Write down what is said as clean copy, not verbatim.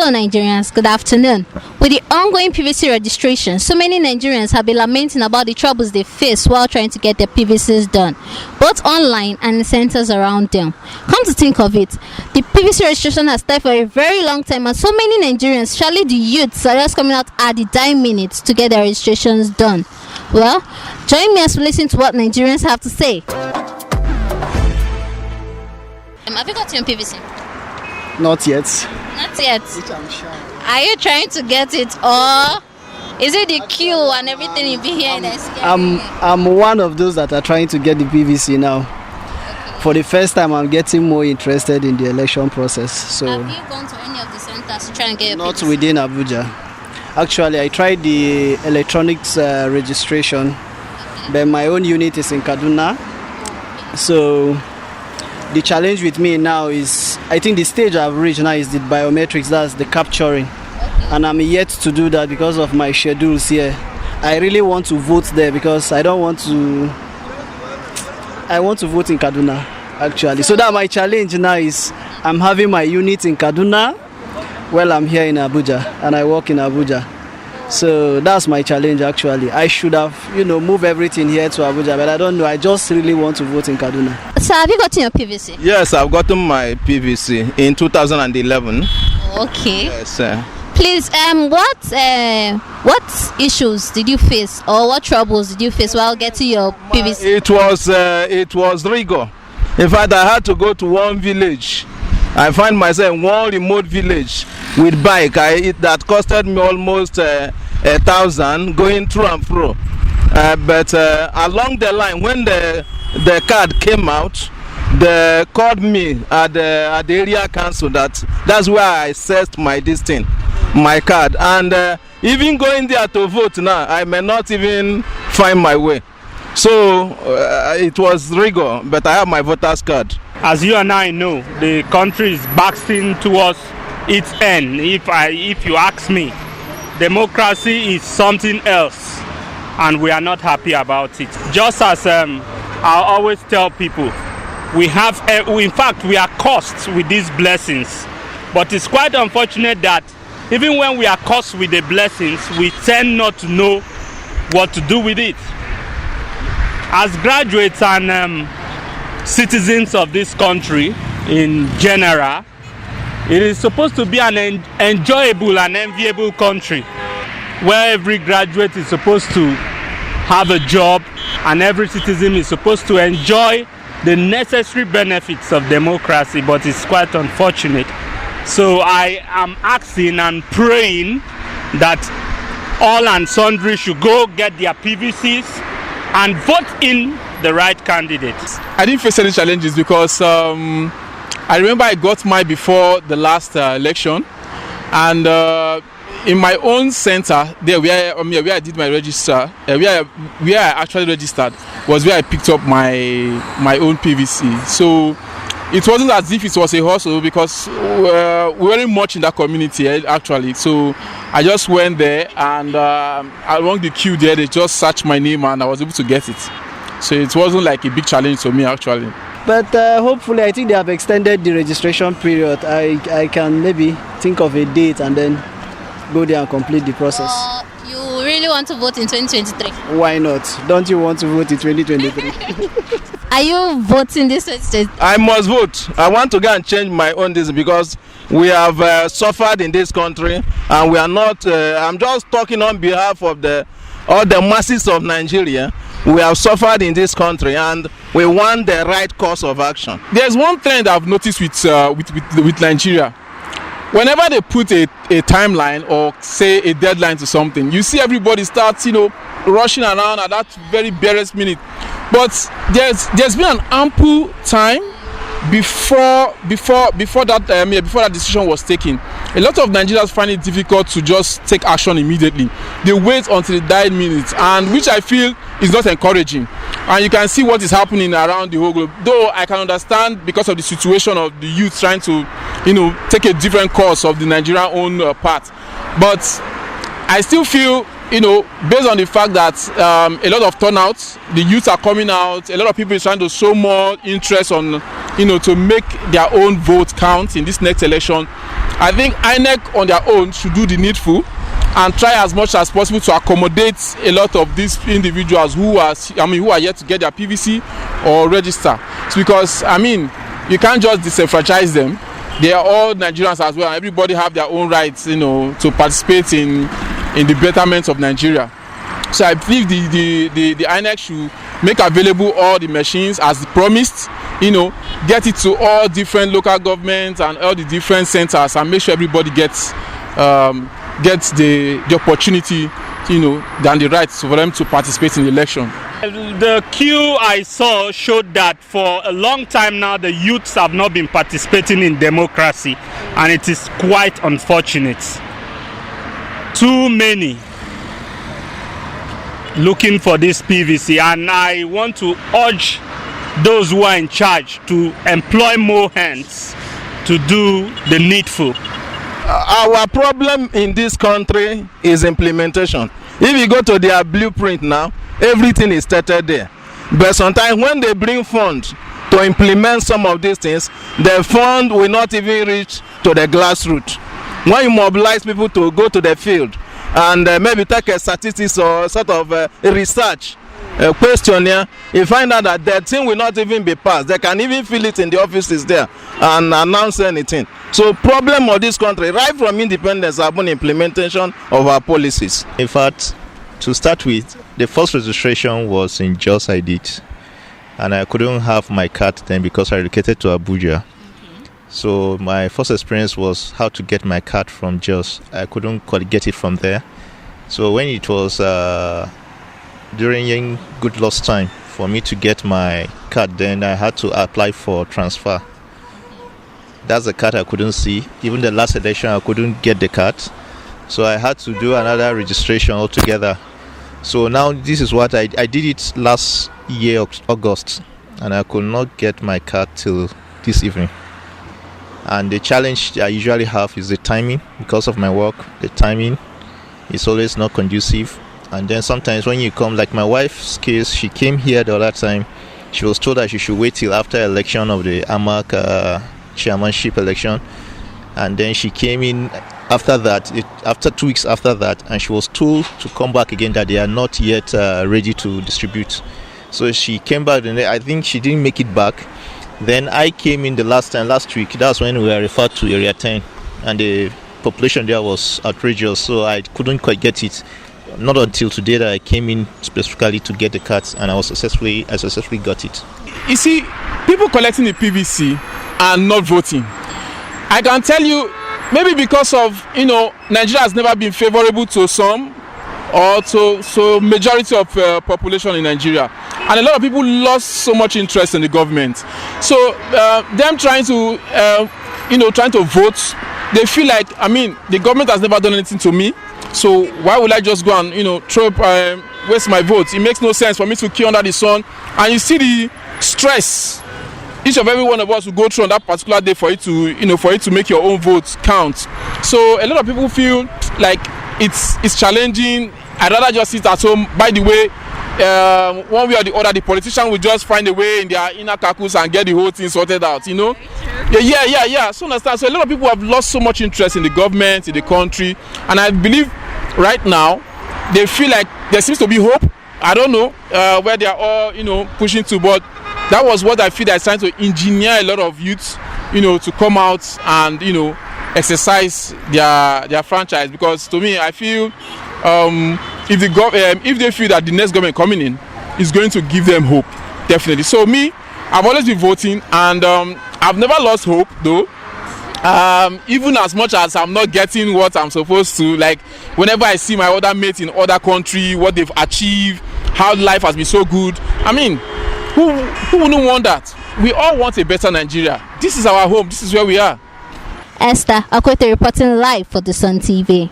Hello Nigerians, good afternoon. With the ongoing PVC registration, so many Nigerians have been lamenting about the troubles they face while trying to get their PVCs done, both online and in centers around them. Come to think of it, the PVC registration has started for a very long time and so many Nigerians, especially the youths, are just coming out at the dying minutes to get their registrations done. Well, join me as we listen to what Nigerians have to say. Have you got your PVC? Not yet. Not yet. Which I'm sure. Are you trying to get it, or is it the queue and everything you'll be hearing? I'm one of those that are trying to get the PVC now. Okay. For the first time, I'm getting more interested in the election process. So have you gone to any of the centers to try and get your not PVC? Within Abuja. Actually, I tried the electronics registration, but my own unit is in Kaduna. So the challenge with me now is, I think the stage I've reached now is the biometrics, that's the capturing. Okay. And I'm yet to do that because of my schedules here. I really want to vote there because I want to vote in Kaduna, actually. So that my challenge now is, I'm having my unit in Kaduna while I'm here in Abuja, and I work in Abuja. So that's my challenge actually. I should have, moved everything here to Abuja, but I don't know. I just really want to vote in Kaduna. So have you gotten your PVC? Yes, I've gotten my PVC in 2011. Okay. Yes, sir. Please, what issues did you face, or what troubles did you face while getting your PVC? It was rigor. In fact, I had to go to one village. I find myself in one remote village with bike. That costed me almost 1,000 going through and through. But along the line, when the card came out, they called me at the area council. That's where I assessed my my card. And even going there to vote now, I may not even find my way. So it was rigor, but I have my voter's card. As you and I know, the country is backing towards its end. If you ask me, democracy is something else, and we are not happy about it. Just as I always tell people, we are cursed with these blessings, but it's quite unfortunate that even when we are cursed with the blessings, we tend not to know what to do with it. As graduates and citizens of this country in general, it is supposed to be an enjoyable and enviable country where every graduate is supposed to have a job and every citizen is supposed to enjoy the necessary benefits of democracy, but it's quite unfortunate. So I am asking and praying that all and sundry should go get their PVCs and vote in the right candidates. I didn't face any challenges because I remember I got mine before the last election, and in my own center there where I did my register, where I actually registered was where I picked up my own PVC. So it wasn't as if it was a hustle because we weren't much in that community actually. So I just went there, and along the queue there, they just searched my name and I was able to get it. So it wasn't like a big challenge to me actually. But hopefully, I think they have extended the registration period. I can maybe think of a date and then go there and complete the process. You really want to vote in 2023? Why not? Don't you want to vote in 2023? Are you voting this 2023? I must vote. I want to go and change my own this because we have suffered in this country, and we are not. I'm just talking on behalf of all the masses of Nigeria. We have suffered in this country, and we want the right course of action. There's one trend I've noticed with Nigeria. Whenever they put a timeline or say a deadline to something, you see everybody starts, rushing around at that very barest minute. But there's been an ample time before that decision was taken. A lot of Nigerians find it difficult to just take action immediately. They wait until the dying minutes, and which I feel is not encouraging. And you can see what is happening around the whole globe. Though I can understand because of the situation of the youth trying to, take a different course of the Nigerian own path. But I still feel, based on the fact that a lot of turnouts, the youth are coming out, a lot of people is trying to show more interest on, to make their own vote count in this next election. I think INEC on their own should do the needful and try as much as possible to accommodate a lot of these individuals who are yet to get their PVC or register. It's because you can't just disenfranchise them. They are all Nigerians as well. Everybody have their own rights, to participate in the betterment of Nigeria. So I believe the INEC should make available all the machines as promised, get it to all different local governments and all the different centers, and make sure everybody gets the opportunity, and the right for them to participate in the election. The queue I saw showed that for a long time now the youths have not been participating in democracy, and it is quite unfortunate. Too many looking for this PVC, and I want to urge those who are in charge to employ more hands to do the needful. Our problem in this country is implementation. If you go to their blueprint now, everything is stated there. But sometimes when they bring funds to implement some of these things, the fund will not even reach to the grassroots. When you mobilize people to go to the field and maybe take a statistics or sort of research questionnaire, you find out that the thing will not even be passed. They can even fill it in the offices there and announce anything. So problem of this country, right from independence, have been implementation of our policies. In fact, to start with, the first registration was in Jos I did, and I couldn't have my card then because I relocated to Abuja. So my first experience was how to get my card from Jos. I couldn't get it from there. So when it was during good loss time for me to get my card, then I had to apply for transfer. That's the card I couldn't see. Even the last election I couldn't get the card, so I had to do another registration altogether. So now this is what I did it last year August, and I could not get my card till this evening. And the challenge I usually have is the timing. Because of my work, the timing is always not conducive. And then sometimes when you come, like my wife's case, she came here the other time. She was told that she should wait till after election of the AMAC chairmanship election, and then she came in after that, after 2 weeks after that, and she was told to come back again that they are not yet ready to distribute. So she came back, and I think she didn't make it back. Then I came in the last week. That's when we were referred to Area 10, and the population there was outrageous, so I couldn't quite get it. Not until today that I came in specifically to get the cards, and I successfully got it. You see, people collecting the PVC are not voting. I can tell you, maybe because of Nigeria has never been favorable to some or to majority of population in Nigeria, and a lot of people lost so much interest in the government. So them trying to vote, they feel like the government has never done anything to me. So why would I just go and waste my vote? It makes no sense for me to queue under the sun. And you see the stress each of every one of us will go through on that particular day for it to make your own vote count. So a lot of people feel like it's challenging. I'd rather just sit at home. By the way, one way or the other, the politician will just find a way in their inner caucus and get the whole thing sorted out. Yeah. So understand. So a lot of people have lost so much interest in the government, in the country, and I believe right now they feel like there seems to be hope. I don't know where they are all pushing to, but that was what I feel, that is trying to engineer a lot of youths to come out and exercise their franchise. Because to me, I feel if they feel that the next government coming in is going to give them hope, definitely. So me, I've always been voting, and I've never lost hope though. Even as much as I'm not getting what I'm supposed to, like whenever I see my other mates in other country, what they've achieved, how life has been so good, who wouldn't want that? We all want a better Nigeria. This is our home. This is where we are. Esther Akwete reporting live for the Sun TV.